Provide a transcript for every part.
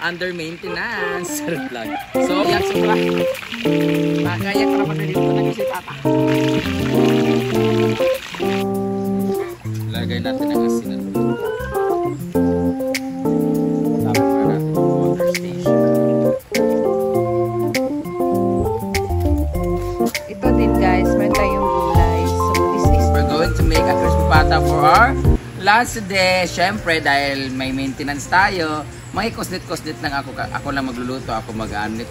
under maintenance. Sarap lang. So, yan sobra. Kaya para magalito na si Papa. Lagay natin ang asin at luto. Tapos na natin yung water station. Ito din guys, meron tayong gulay. So this is... We're going to make a crispy pata for our lunch today. Siyempre, dahil may maintenance tayo, may kuslit-kuslit lang ako. Ako lang magluluto, ako mag-anit.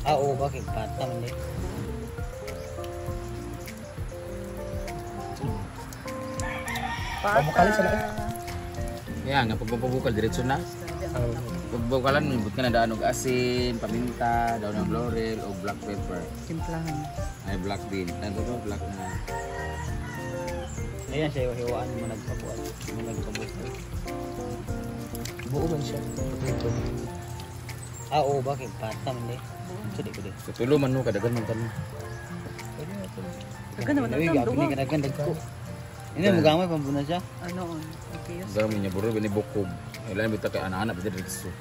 Oo, bakit pata man eh. Pata. Yan, nga pagbubukal, diretso na. Pagbukalan, ibut ka na daan og asin, paminta, daon ng laurel, o black pepper. Timplahan. Ay, black bean. Nandito, black na. Ayan siya, hiwaan mo nagpabuhat. Mo nagpabuhat. Buo ba siya? Oo, bakit pata man eh. Sudi ko din. Sa tulo man no, kadagan man kami. Dagan naman Uy, ang gapin ni kadagan dagko. Ini mo gamay pambuna siya. Ano? Okay. Gami niya, buro, binibukob. Ilan bita kay anak-anak, bita diretso.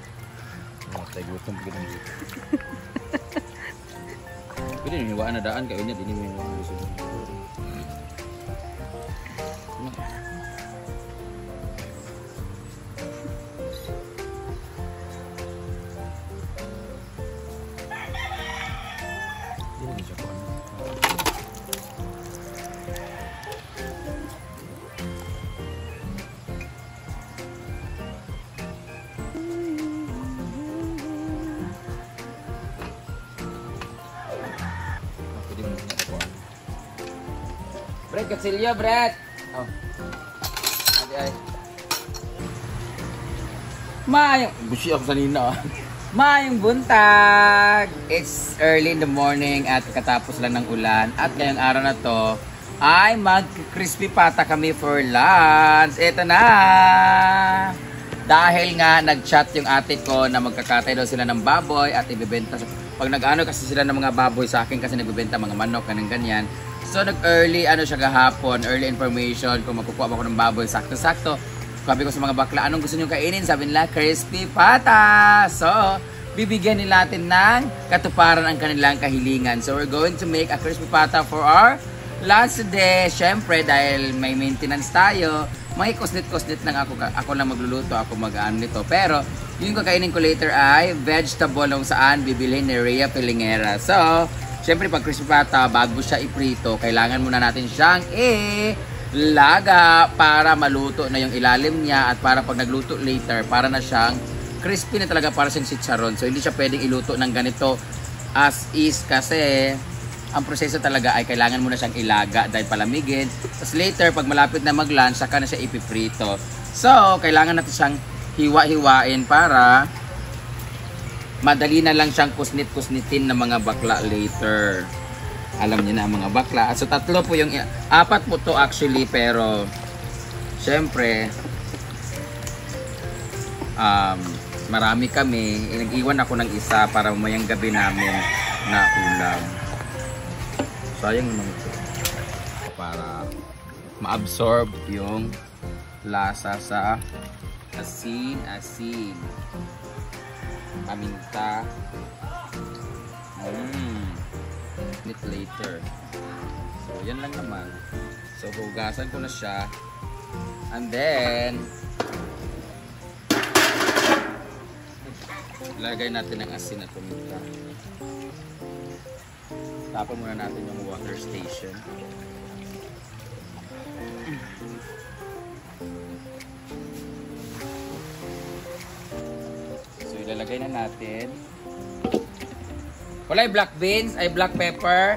Matay gutom, pagkita mo dito. Pwede nyo hiwaan na daan, kayo niya, dini mo yung gusto. Brett, katsilyo, Brett! Oh. Adi ay. Mayong... Busi ako sanina. Mayong buntag! It's early in the morning at katapos lang ng ulan. At ngayong araw na to ay mag-crispy pata kami for lunch. Ito na! Dahil nga nag-chat yung ate ko na magkakatay daw sila ng baboy at ibibenta. Pag nag-ano kasi sila ng mga baboy sa akin kasi nagbibenta mga manok, kanang ganyan. So nag-early ano siya gahapon, early information kung makukuha ako ng baboy, sakto-sakto. Sabi ko sa mga bakla, anong gusto niyo kainin? Sabi nila, crispy pata! So, bibigyan nila natin ng katuparan ang kanilang kahilingan. So, we're going to make a crispy pata for our lunch today. Siyempre, dahil may maintenance tayo, may kuslit-kuslit lang ako. Ako lang magluluto, ako mag-ano nito. Pero, yung kakainin ko later ay vegetable kung saan bibilhin ni Rhea Pilingera. So, siyempre, pag crispy pata, bago siya iprito, kailangan muna natin siyang laga para maluto na yung ilalim niya at para pag nagluto later, para na siyang crispy na talaga, para siyang chicharon. So, hindi siya pwedeng iluto ng ganito as is kasi ang proseso talaga ay kailangan muna siyang ilaga dahil palamigin. Tapos later, pag malapit na mag-lunch, saka na siya ipiprito. So, kailangan natin siyang hiwa-hiwain para madali na lang siyang kusnit-kusnitin ng mga bakla later. Alam niyo na ang mga bakla. So tatlo po yung, apat po to actually, pero syempre marami kami. Nag-iwan ako ng isa para mamayang gabi namin na ulam. Sayang naman ito. Para ma-absorb yung lasa sa asin. Paminta. Nit later. So, yan lang naman. So, hugasan ko na siya. And then, lagay natin ang asin at paminta. Tapon muna natin yung water station. So, ilalagay na natin. Wala ay black beans, ay black pepper.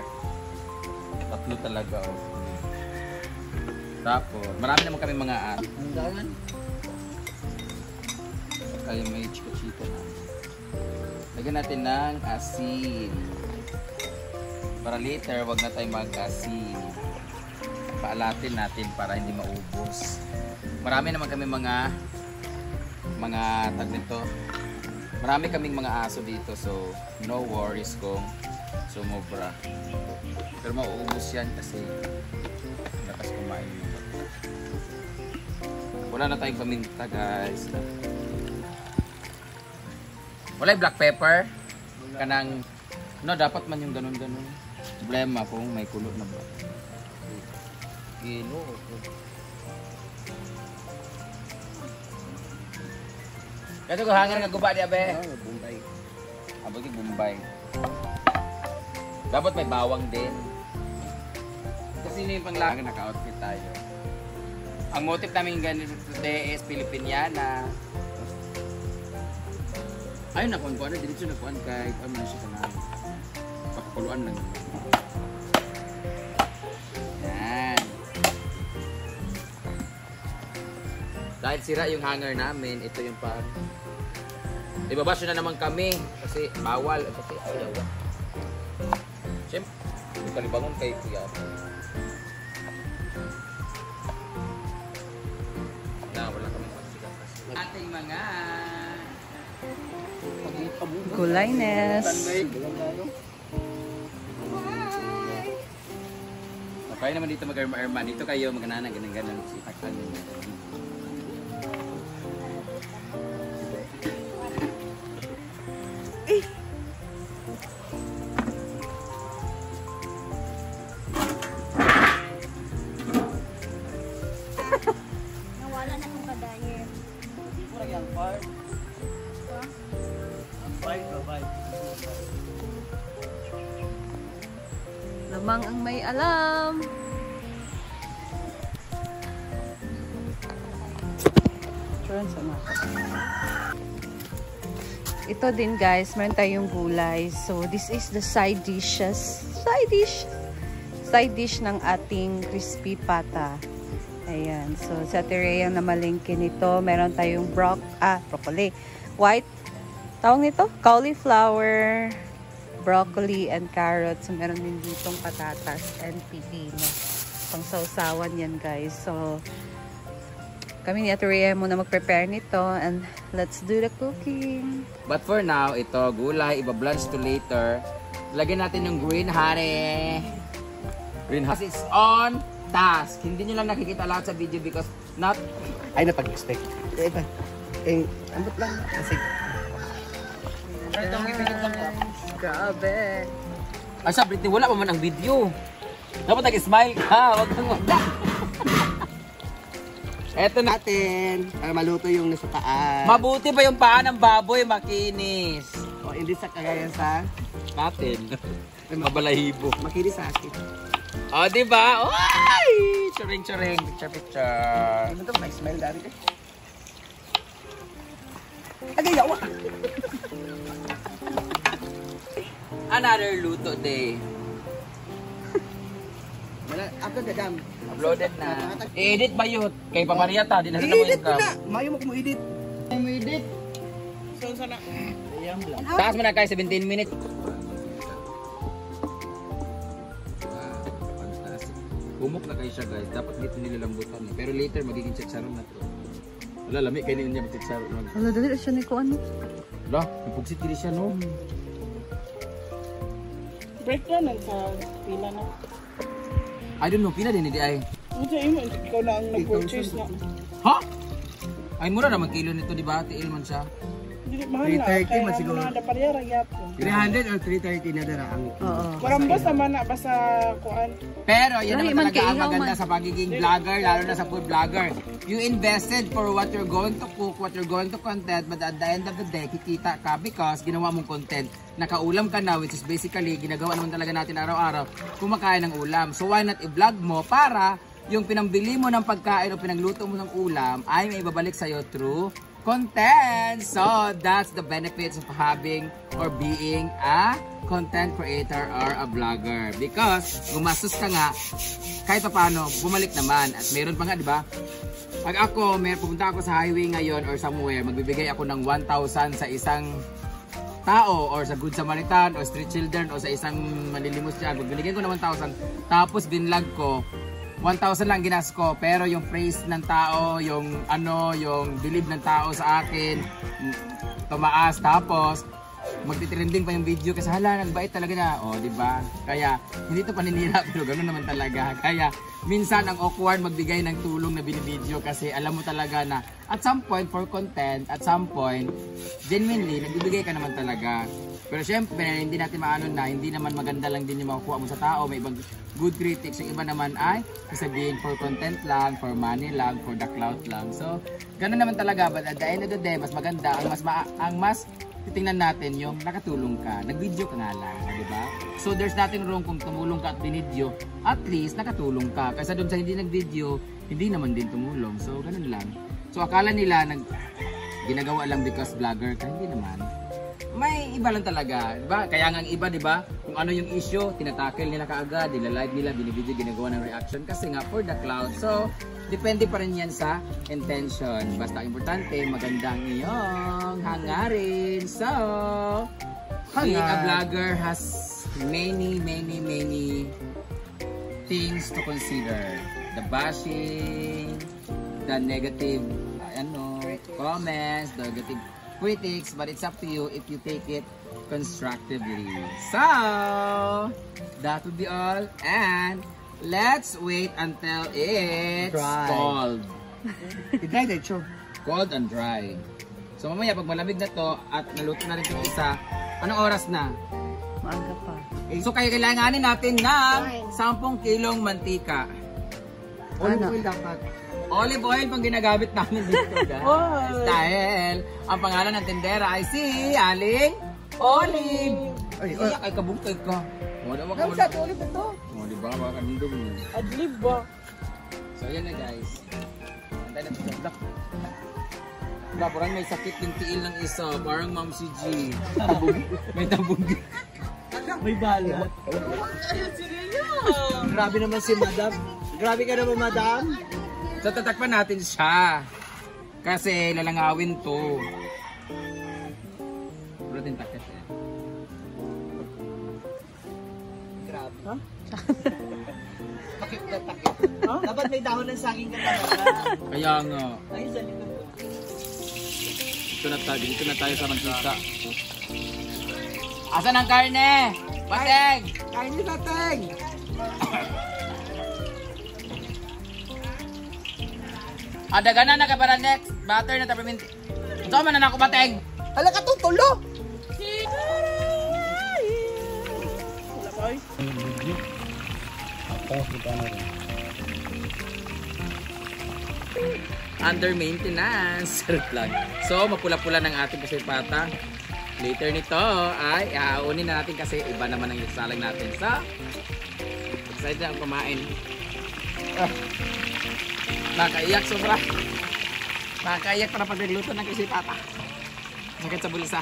Tatlo talaga, oh. Tapos, marami naman kami mga dalan. Kaya may chika-chika na. Lagyan natin ng asin. Para later, wag na tayo mag-asin. Paalatin natin para hindi maubos. Marami naman kami mga tag nito. Marami kaming mga aso dito, so no worries kung sumobra. Pero mauubos yan kasi lakas kumain mo. Wala na tayong paminta, guys. Walay black pepper. Kanang no dapat man yung ganun-ganun. Problema kung may kulot na ba. Kilo. Kato ko hangin nga guba di abe. Bombay. Abagi Bombay. Dapat may bawang din. Kasi yun yung panglaga naka-outfit tayo. Ang motive namin ganito today is Filipiniana. Ayun na, kuhan na, diretso na kuhan kay ano na siya kanang pakakuluan lang. Yan. Dahil sira yung hanger namin, ito yung pan. Ibabasyo na naman kami kasi bawal. Kasi ayaw. Siyempre, may kalibangon kay Kuya. Na, wala kami magsigaw kasi. Ating mga Gulaynes. kaya naman dito mag-arma-arma. Dito kayo mag-anana, ganang-ganang sitaktan. Nawala na kung kadayer. Murag yang part. Bye. Lamang ang may alam. Ito din guys, meron tayong gulay. So this is the side dishes. Side dish ng ating crispy pata. Ayan. So sa Terea na malingki nito, meron tayong broccoli. White, tawag nito? Cauliflower, broccoli, and carrots. So meron din ditong patatas and pipino. Pang sausawan yan guys. So kami ni Terea muna mag-prepare nito and let's do the cooking. But for now, ito, gulay, iba-blanch to later. Lagyan natin yung green honey. Green honey is on task. Hindi nyo lang nakikita lahat sa video because not... Ay, napag-expect. Ambot lang. Kasi... Grabe. Ay, sa Britney, wala pa man ang video. Dapat nag-smile ka. Huwag kang wala. Eto natin. para maluto yung nasa taas. Mabuti pa yung paa ng baboy, makinis. O, hindi sa kagaya sa... Natin. Mabalahibo. Makinis sa akin. O, diba? Oy! Churing-churing. Picture-picture. Ano ito? May smile dami ka. Agayawa! Another luto day. Ako dadam. Uploaded na. I-edit ba yun? Kay Pamaria ta, di na sa naman yung cam. Mayo mo edit. Mo edit. So sana. Ayan lang. Taas mo na kayo 17 minutes. Bumok na kayo siya guys. Dapat dito nilalambutan eh. Pero later magiging chicharon na to. Wala, lami kayo niya mag-chicharon. Wala, dali siya ni ko ano. Wala, napugsit kili siya no. Break na sa pila na. I don't know, pila din hindi ay. Ikaw na ang nag-purchase na. Ha? Ay mura naman kilo nito di ba? Tiil man siya. Hindi, mahal na. 330 Kaya man siguro. mga naparyara yapon. 300 or 330 na dara ang... Oo. Marambos naman na basta kuan. Pero yan Ay, naman man talaga ang kaihaw maganda man. sa pagiging vlogger, lalo na sa food vlogger. You invested for what you're going to cook, what you're going to content, but at the end of the day, kikita ka because ginawa mong content. Nakaulam ka na, which is basically, ginagawa naman talaga natin araw-araw, kumakain ng ulam. So why not i-vlog mo para yung pinambili mo ng pagkain o pinagluto mo ng ulam ay may ibabalik sa'yo through content. So that's the benefits of having or being a content creator or a vlogger. Because gumastos ka nga, kahit pa paano, bumalik naman. At meron pa nga, di ba? Pag ako, pupunta ako sa highway ngayon or somewhere, magbibigay ako ng 1,000 sa isang tao or sa Good Samaritan or Street Children o sa isang malilimos dyan. Binigyan ko ng 1,000. Tapos binlog ko, 1,000 lang ginas ko. Pero yung praise ng tao, yung ano, yung believe ng tao sa akin, tumaas. Tapos, magtitrending pa yung video kasi hala, nagbait talaga na. O, di ba? Kaya, hindi to paninira pero ganoon naman talaga. Kaya, minsan ang awkward magbigay ng tulong na binibideo kasi alam mo talaga na at some point for content, at some point, genuinely, nagbibigay ka naman talaga. Pero syempre, hindi natin maano na, hindi naman maganda lang din yung makukuha mo sa tao. May ibang good critics. Yung iba naman ay sasabihin for content lang, for money lang, for the clout lang. So, ganoon naman talaga. But at the end of the day, mas maganda, ang mas titingnan natin yung nakatulong ka. Nag-video ka nga lang, di ba? So, there's nothing wrong kung tumulong ka at binidyo. At least, nakatulong ka. Kaysa doon sa hindi nag-video, hindi naman din tumulong. So, ganun lang. So, akala nila ginagawa lang because vlogger ka. Hindi naman. May iba lang talaga, 'di ba? Kaya nga ang iba, 'di ba? Kung ano yung issue, tinatackle nila kaagad, nila-live nila, binibidyo, ginagawa ng reaction kasi nga for the cloud. So, depende pa rin 'yan sa intention. Basta importante, maganda ang iyong hangarin. So, being a vlogger has many things to consider. The bashing, the negative comments, the negative critics, but it's up to you if you take it constructively. So, that would be all, and let's wait until it's cold. Dry na ito. Cold and dry. So mamaya pag malamig na to at naluto na rin itong isa, anong oras na? Maaga pa. So kaya kailanganin natin ng 10 kilong mantika. Olive oil dapat. Olive oil pang ginagamit namin dito, guys. Dahil ang pangalan ng tendera ay si Aling Olive. Ay, kabungkay ka. Wala ka. Sa olive ito. Di ba? Baka nindong mo. Adlib ba? So, yan na, guys. Antay na ito. Diba, parang may sakit yung tiil ng isa. Parang Ma'am si G. May tabong. May balat. Grabe naman si Madam. Grabe ka naman, Madam. So, tatakpan natin siya. Kasi lalangawin to. Wala din takit eh. Grabe. Ha? Takip na takip. Dapat may dahon ng saging ka talaga. Kaya nga. Ay, sa likod ko. Dito na tayo sa mantika. Asan ang karne? Bateng! Kainin natin! Adagana na ka para next. Butter na tapaminti. Ito man na ako, Bateng! Hala ka itong tulo! Wala ba ay? Under maintenance. Lang. So, mapula-pula ng ating kasipata. Later nito ay aunin na natin kasi iba naman ang isasalang natin. So, excited na ang kumain. Nakaiyak sobra. Nakaiyak para pag nagluto ng kasipata. Sakit sa bulsa.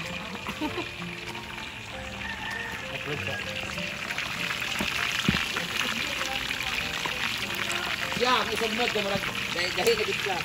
Yeah, may isang mod. Dahil nagit ka.